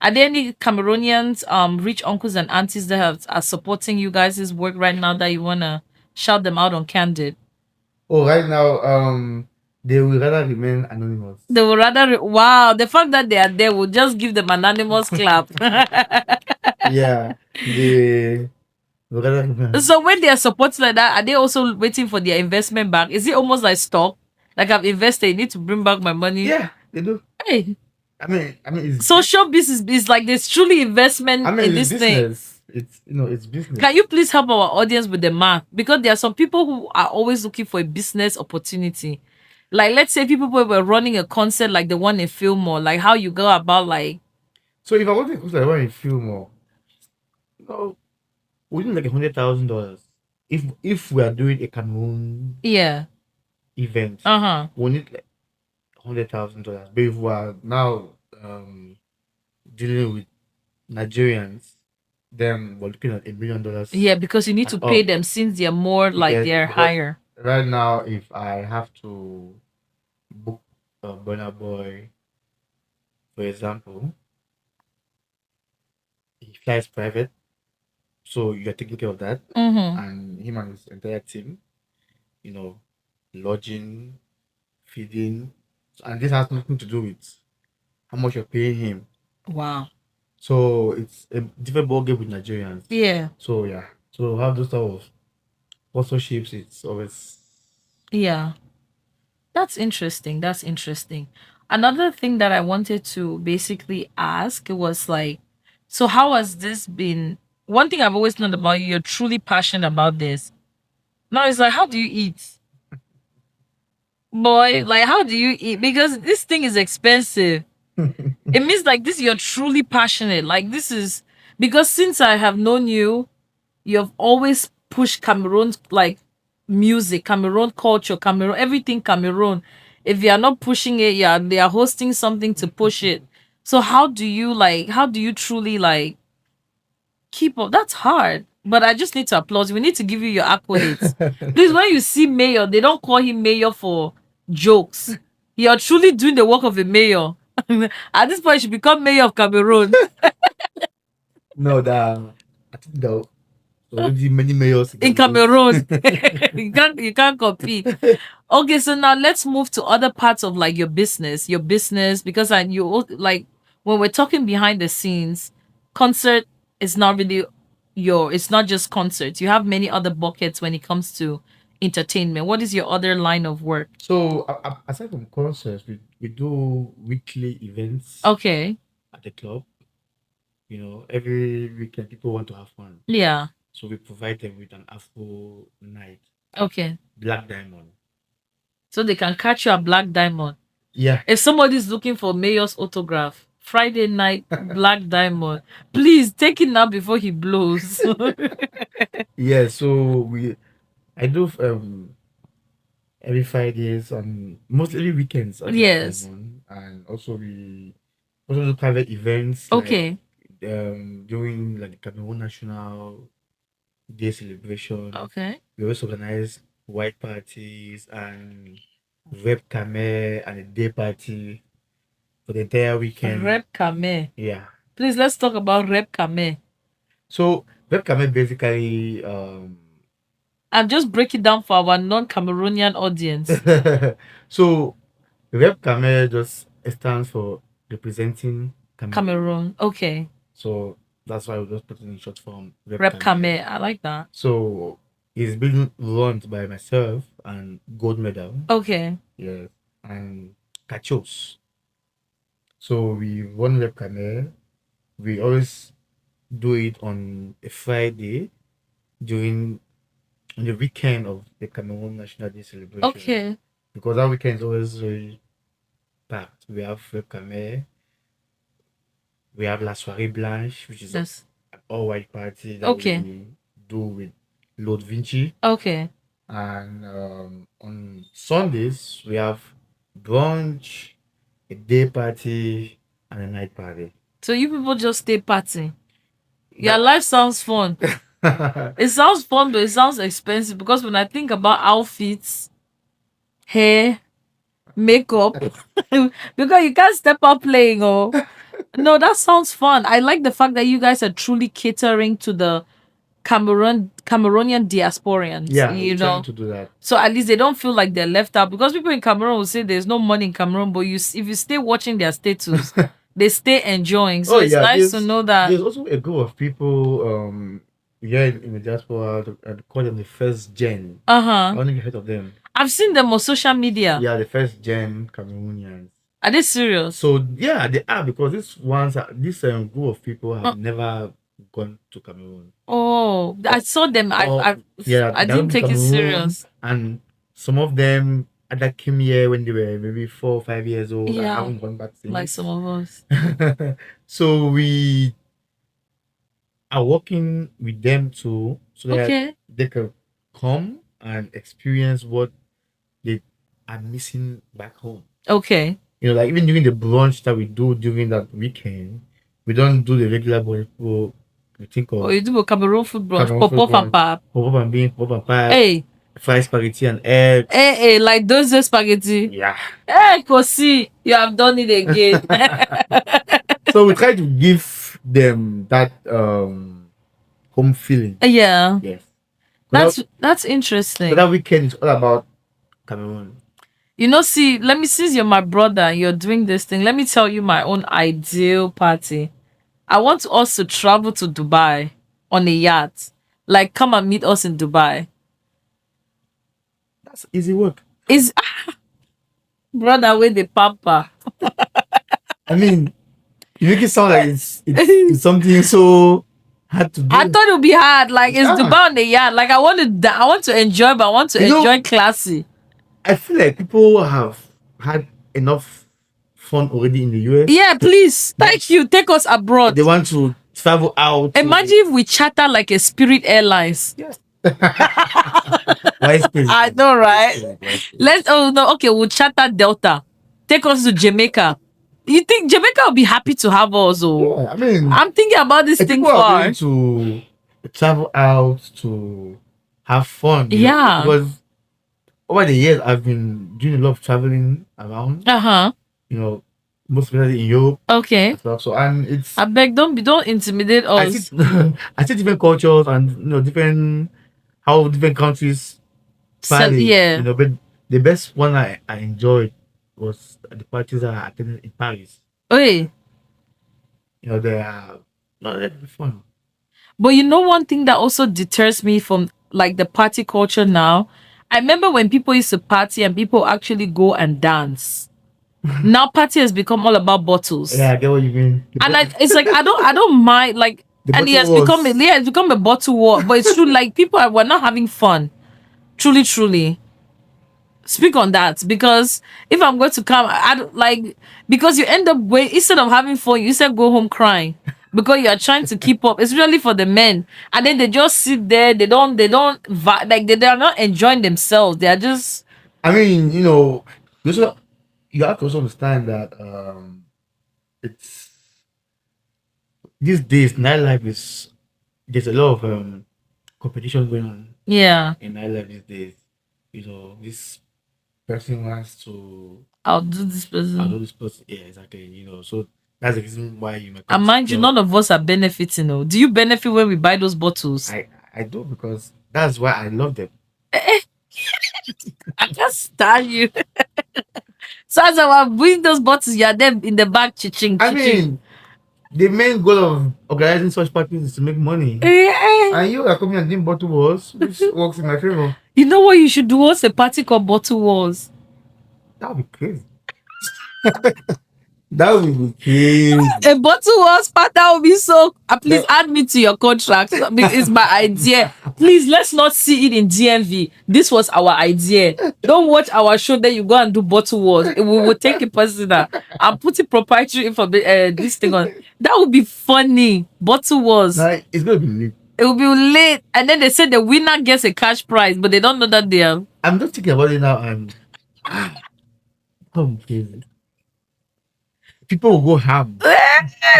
Are there any Cameroonians, rich uncles and aunties that are supporting you guys' work right now that you wanna shout them out on Candid? Oh, right now, they will rather remain anonymous. They will rather wow, the fact that they are there will just give them an anonymous clap. Yeah, they will rather remain. So when they are supporting like that, are they also waiting for their investment back? Is it almost like stock? Like, I've invested, you need to bring back my money? Yeah, they do. Hey. I mean, so showbiz is like there's truly investment in this thing. it's business. Can you please help our audience with the math? Because there are some people who are always looking for a business opportunity. Like, let's say people were running a concert like the one in Fillmore, like how you go about like. So if I want to go to the one in Fillmore, within like $100,000. If we are doing a Cameroon event, we need like $100,000. But if we are now dealing with Nigerians, then we're looking at $1 million. Yeah, because you need to pay them since they're more like they're higher. Right now, if I have to book a Burna Boy, for example, he flies private, so you're taking care of that, and him and his entire team, lodging, feeding, and this has nothing to do with how much you're paying him. Wow. So it's a different ballgame with Nigerians. Yeah. So yeah. So have those type of sponsorships, it's always. Yeah. That's interesting. That's interesting. Another thing that I wanted to basically ask was like, so how has this been? One thing I've always known about you, you're truly passionate about this. Now it's like, how do you eat? Boy, like how do you eat? Because this thing is expensive. It means like this, you're truly passionate. Like this is because since I have known you, you've always pushed Cameroon like music, Cameroon culture, Cameroon, everything Cameroon. If you are not pushing it, yeah, they are hosting something to push it. So how do you truly like keep up? That's hard. But I just need to applaud you. We need to give you your accolades. Please, when you see mayor, they don't call him mayor for jokes. You're truly doing the work of a mayor. At this point, you should become mayor of Cameroon. No, I think there already many mayors in Cameroon. you can't compete. Okay, so now let's move to other parts of like your business because like when we're talking behind the scenes, concert is not really it's not just concerts. You have many other buckets when it comes to entertainment. What is your other line of work? So aside from concerts, we do weekly events. Okay. At the club, every weekend people want to have fun. Yeah. So we provide them with an Afro night. Okay. Black Diamond. So they can catch you at Black Diamond. Yeah. If somebody's looking for mayor's autograph, Friday night, Black Diamond, please take it now before he blows. Yeah, so I do every Fridays and mostly every weekends. Yes. And also we also do private events. Okay. Like, during like the Cameroon National Day celebration. Okay. We also organize white parties and rep Kame and a day party for the entire weekend. Rep Kame. Yeah. Please let's talk about Rep Kame. So rep Kame basically I'm just breaking down for our non-Cameroonian audience. So rep Kame just stands for representing Cameroon. Okay. So that's why we just put it in short form. Rep Kame. I like that. So it's been run by myself and Gold Medal. Okay. Yes. And Kachos. So we run Rep Kame. We always do it on a Friday during the weekend of the Cameroon National Day celebration. Okay. Because that weekend is always very packed. We have Rep Kame. We have La Soirée Blanche, which is an all-white party that we do with Lord Vinci. Okay. And on Sundays, we have brunch, a day party, and a night party. So you people just stay partying. Your life sounds fun. It sounds fun, but it sounds expensive because when I think about outfits, hair, makeup, because you can't step up playing. Oh, no, that sounds fun. I like the fact that you guys are truly catering to the Cameroonian diasporians. Yeah, you know, to do that. So at least they don't feel like they're left out because people in Cameroon will say there's no money in Cameroon, but if you stay watching their status, they stay enjoying. So it's nice to know that there's also a group of people here in the diaspora. I call them the first gen. I don't think you've heard of them. I've seen them on social media. Yeah, the first gen Cameroonians. Are they serious? So yeah, they are because this group of people have never gone to Cameroon. Oh, I saw them. I They didn't went to take it Cameroon, serious. and some of them that came here when they were maybe 4 or 5 years old. I Yeah, haven't gone back like since. some of us. So we are working with them too, so that Okay. they can come and experience what they are missing back home. Okay. You know, like even during the brunch that we do during that weekend, we don't do the regular brunch. We think Oh, of you do a Cameroon food brunch. Cameroon Pop food off and brunch, pap. pop up and bean, pop up and pie, Hey. fried spaghetti and eggs. Hey, like those spaghetti. Yeah. Hey, Kosi, you have done it again. So we try to give them that home feeling. Yeah. Yes. That's interesting. So that weekend is all about Cameroon. You know, see, since you're my brother and you're doing this thing, let me tell you my own ideal party. I want us to travel to Dubai on a yacht. Like, come and meet us in Dubai. That's easy work. Is brother with the pamper. I mean, you make it sound like it's something so hard to do. I thought it would be hard. Like, it's Dubai on the yacht. Like, I want to enjoy, but I want to enjoy classy. I feel like people have had enough fun already in the US. Yeah, please. Thank you. Take us abroad. They want to travel out. Imagine if we charter like a Spirit Airlines. Yes. I know, right? We'll charter Delta. Take us to Jamaica. You think Jamaica will be happy to have us? Yeah, I mean, I'm thinking about this thing far. To travel out to have fun. Yeah. Because over the years, I've been doing a lot of traveling around. You know, most especially in Europe. Okay. So and it's. I beg, don't intimidate us. I see different cultures and different how different countries. Yeah. You know, but the best one I enjoyed was the parties I attended in Paris. Hey. You know, they are not that fun. But you know, one thing that also deters me from like the party culture now. I remember when people used to party and people actually go and dance. Now party has become all about bottles. Yeah, I get what you mean. And it's like I don't mind like, and it has become a bottle war. But it's true, like we're not having fun. Truly. Speak on that, because if I'm going to come, I don't like, because you end up instead of having fun, you said go home crying because you are trying to keep up. It's really for the men, and then they just sit there. They are not enjoying themselves. They are just. I mean, you have to also understand that it's these days nightlife there's a lot of competition going on. Yeah. In nightlife these days, this person wants to outdo this person. Yeah, exactly. So that's the reason why you might. And mind you, none of us are benefiting. Do you benefit when we buy those bottles? I do, because that's why I love them. I can't stand you. So as I bring those bottles, you're there in the back chiching. I mean, the main goal of organizing such parties is to make money. And you are coming and doing bottle wars, which works in my favor. You know what you should do? What's a party called Bottle Wars? That would be crazy. That would be crazy. A Bottle Wars part, that would be so. Please add me to your contract. It's my idea. Please, let's not see it in DMV. This was our idea. Don't watch our show, then you go and do Bottle Wars. We will take it personal. I'm putting proprietary information. This thing on. That would be funny. Bottle Wars. It's gonna be lit. It will be late, and then they say the winner gets a cash prize, but they don't know that they are. I'm just thinking about it now, and I'm crazy. People will go ham.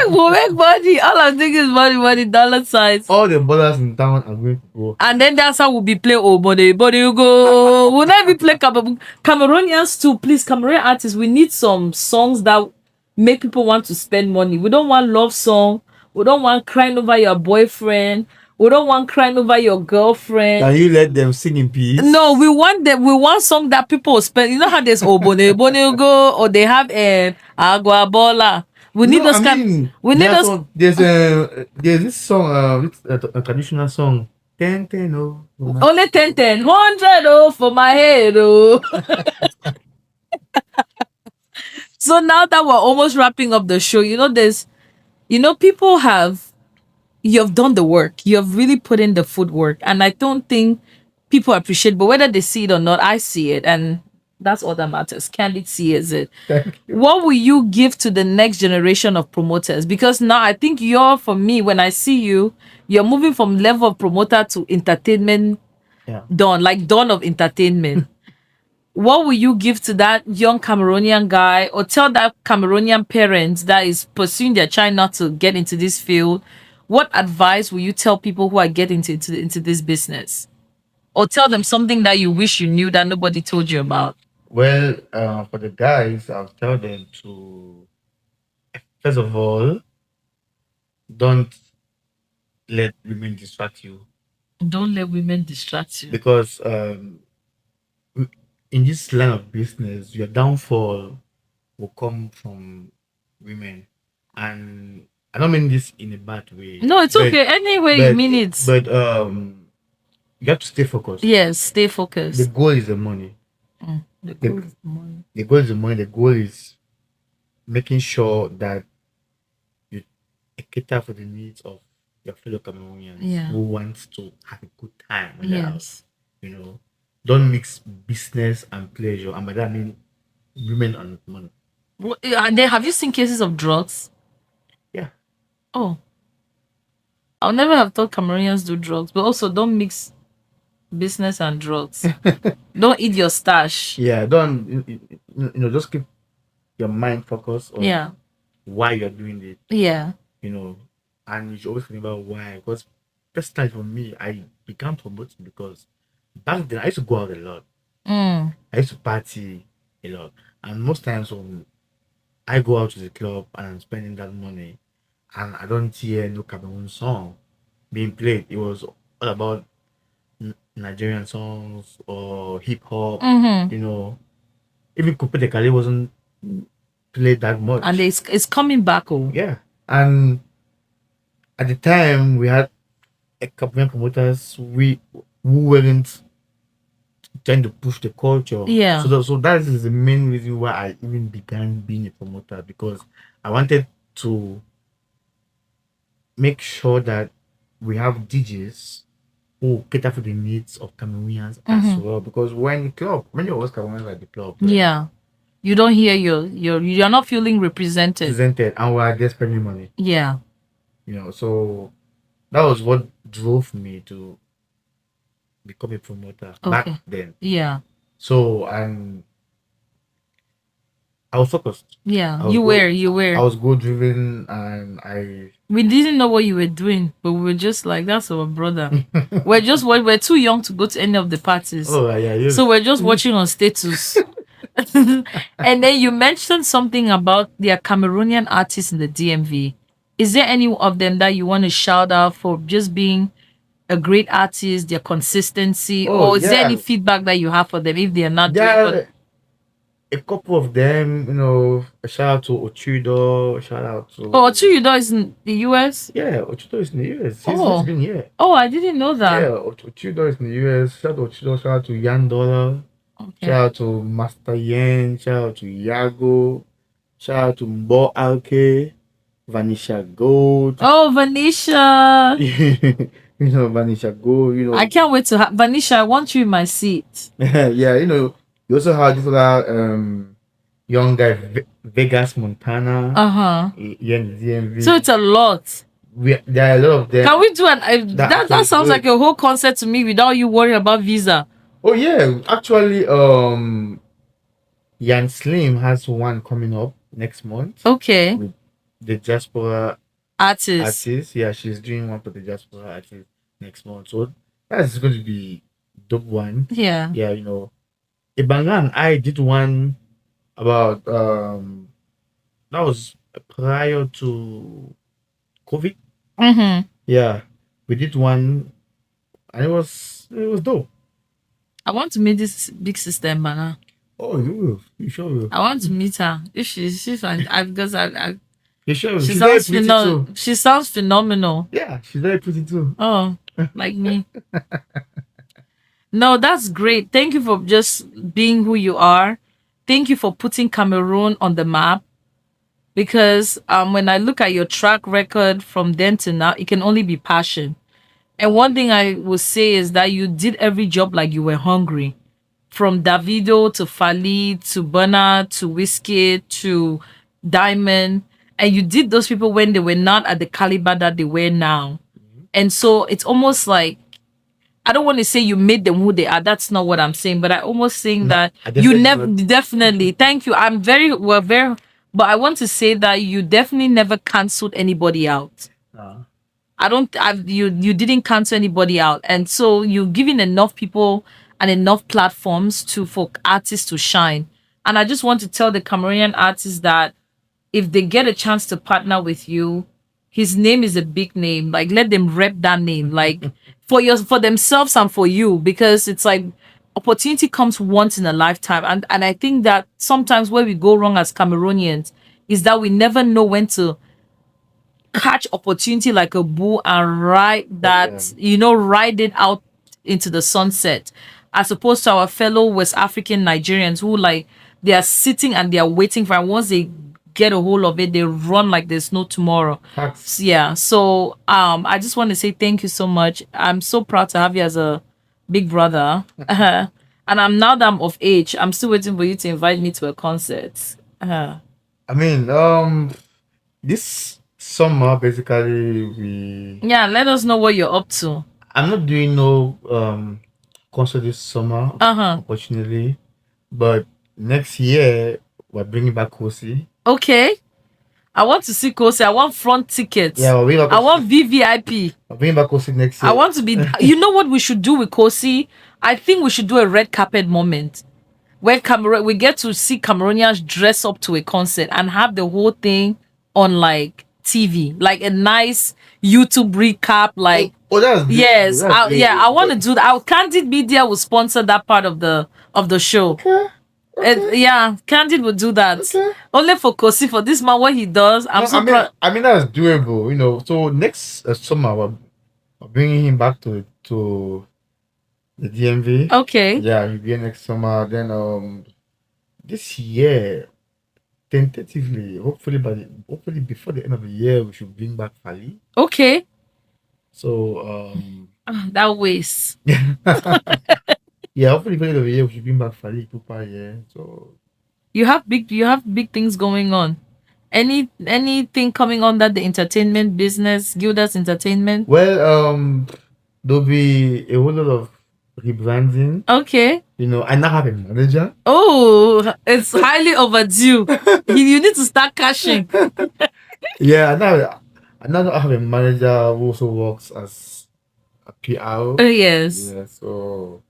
We'll make money. All I'm thinking is money, dollar signs. All the ballers in town are going to go. And then that's how we'll be playing money, you go. We'll never play Cameroonians too. Please, Cameroonian artists, we need some songs that make people want to spend money. We don't want love song. We don't want crying over your boyfriend. We don't want crying over your girlfriend. Can you let them sing in peace? No, we want song that people will spend. You know how there's Obone go, or they have Agua Bola. We need those kind. We need those. There's this song, a traditional song. 10 oh. Only 10 100 for my head So now that we're almost wrapping up the show, people have you've done the work. You have really put in the footwork. And I don't think people appreciate, but whether they see it or not, I see it. And that's all that matters. Candid sees it. What will you give to the next generation of promoters? Because now I think for me, when I see you, you're moving from level of promoter to entertainment dawn of entertainment. What will you give to that young Cameroonian guy, or tell that Cameroonian parent that is pursuing their child not to get into this field? What advice will you tell people who are getting into this business? Or tell them something that you wish you knew that nobody told you about? Well, for the guys, I'll tell them to, first of all, don't let women distract you. Don't let women distract you. Because in this line of business, your downfall will come from women. And I don't mean this in a bad way. No, it's okay. Anyway, you mean it. But you have to stay focused. Yes, stay focused. The goal is the money. The goal is the money. The goal is the money. The goal is making sure that you cater for the needs of your fellow Cameroonians who want to have a good time. Yes. You know, don't mix business and pleasure. And by that I mean women and money. And then have you seen cases of drugs? Yeah. Oh. I'll never have thought Cameroonians do drugs, but also don't mix business and drugs. Don't eat your stash. Yeah, don't just keep your mind focused on why you're doing it. Yeah. You know, and you should always think about why. Because personally for me, I began promoting because back then I used to go out a lot. I used to party a lot. And most times when I go out to the club and I'm spending that money and I don't hear no Cameroon song being played, it was all about Nigerian songs or hip hop. You know, even Coupe de Calais wasn't played that much. And it's coming back. Oh. Yeah. And at the time we had a couple of promoters who weren't trying to push the culture. Yeah. So that is the main reason why I even began being a promoter, because I wanted to make sure that we have DJs who cater for the needs of Cameroonians as well. Because when you're always Cameroonians at the club, you don't hear you're not feeling represented, and we're there spending money. Yeah. You know, so that was what drove me to become a promoter back then. Yeah. So and I was focused. Yeah, you were. I was goal driven, and we didn't know what you were doing, but we were just like, that's our brother. we're too young to go to any of the parties. Oh yeah. So we're just watching on status. And then you mentioned something about their Cameroonian artists in the DMV. Is there any of them that you want to shout out for just being a great artist, their consistency, or is there any feedback that you have for them if they're not doing? A couple of them, you know, a shout out to Ochudo, shout out to... Oh, Ochudo is in the US? Yeah, Ochudo is in the US. He's been here. Oh, I didn't know that. Yeah, Ochudo is in the US. Shout out to Ochudo, shout out to Yan Dollar, shout out to Master Yen, shout out to Yago, shout out to Mbo Alke, Vanisha Gold. Oh, Vanisha! You know, Vanisha Gold, you know. I can't wait to have... Vanisha, I want you in my seat. Yeah, you know, you also have this other young guy, Vegas Montana. Here in the DMV. So it's a lot. There are a lot of them. Can we do that sounds like a whole concert to me without you worrying about visa. Oh yeah, actually, Yan Slim has one coming up next month. Okay. With the diaspora artist. Yeah, she's doing one for the diaspora artist next month. So that's going to be dope one. Yeah. Yeah, you know. Ibangan, I did one about that was prior to COVID. Yeah, we did one, and it was dope. I want to meet this big sister Mbana. Oh, you will. You sure will. I want to meet her if she's because I you sure? She sounds phenomenal. She sounds phenomenal. Yeah, she's very pretty too. Oh, like me. No, that's great. Thank you for just being who you are. Thank you for putting Cameroon on the map. because when I look at your track record from then to now, it can only be passion. And one thing I would say is that you did every job like you were hungry. From Davido to Fali to Burna to Whiskey to Diamond. And you did those people when they were not at the caliber that they were now. And so it's almost like, I don't want to say you made them who they are. That's not what I'm saying. But I almost saying that you never, definitely, thank you. I'm very, well, very, but I want to say that you definitely never canceled anybody out. I don't, you didn't cancel anybody out. And so you've given enough people and enough platforms for artists to shine. And I just want to tell the Cameroonian artists that if they get a chance to partner with you, his name is a big name. Like, let them rep that name, like for themselves and for you, because it's like opportunity comes once in a lifetime. And I think that sometimes where we go wrong as Cameroonians is that we never know when to catch opportunity like a bull and ride that, ride it out into the sunset, as opposed to our fellow West African Nigerians who, like, they are sitting and they are waiting for it. Once they get a hold of it, they run like there's no tomorrow. Yeah. So I just want to say thank you so much. I'm so proud to have you as a big brother. And I'm, now that I'm of age, I'm still waiting for you to invite me to a concert. I mean, this summer basically let us know what you're up to. I'm not doing no concert this summer, unfortunately, but next year we're bringing back Kosi. Okay. I want to see Kosi. I want front tickets. Yeah, I want VVIP. I'll bring back Kosi next year. I want to be. You know what we should do with Kosi? I think we should do a red carpet moment where we get to see Cameroonians dress up to a concert and have the whole thing on like TV, like a nice YouTube recap. Like, that's yes, I want to do that. Our Candid Media will sponsor that part of the show. Okay. Yeah, Candid would do that. Okay. Only for Kosi, for this man, what he does. I mean, that's doable, So next summer, we're bringing him back to the DMV. Okay. Yeah, he'll be here next summer. Then this year, tentatively, hopefully before the end of the year, we should bring back Fali. Okay. So that waste. Yeah, hopefully by the end of the year we should bring back Fali Pupa. Yeah. So you have big things going on. Anything coming on that the entertainment business, Gyldas Entertainment? Well, there'll be a whole lot of rebranding. Okay. I now have a manager. Oh, it's highly overdue. You need to start cashing. Yeah, I now have a manager who also works as a PR. Oh yes. Yeah, so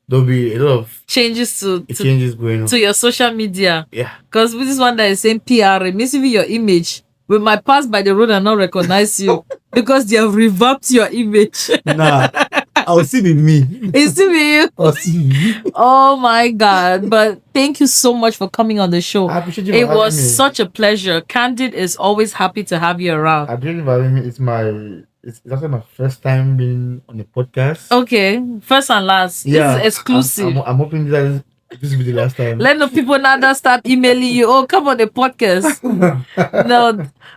there'll be a lot of changes going on to your social media. Yeah. Because with this one that is saying PR, it means even your image. We might pass by the road and not recognize you because they have revamped your image. Nah, I'll see with me. It's still with you. I'll see with you. Oh my God. But thank you so much for coming on the show. I appreciate you. It was such a pleasure. Candid is always happy to have you around. I appreciate you for having me. It's actually my first time being on a podcast. Okay. First and last. Yeah. This is exclusive. I'm hoping that this will be the last time. Let the people now start emailing you. Oh, come on the podcast.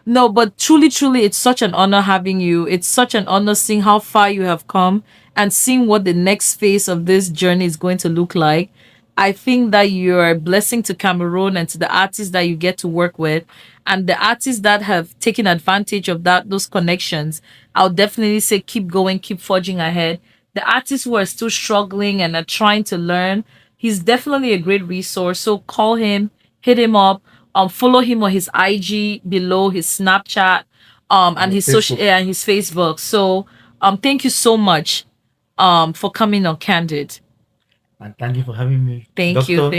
No, but truly, it's such an honor having you. It's such an honor seeing how far you have come and seeing what the next phase of this journey is going to look like. I think that you're a blessing to Cameroon and to the artists that you get to work with, and the artists that have taken advantage of those connections. I'll definitely say keep going, keep forging ahead. The artists who are still struggling and are trying to learn, he's definitely a great resource. So call him, hit him up, follow him on his IG below, his Snapchat, and his social and his Facebook. So thank you so much for coming on Candid. And thank you for having me. Thank you.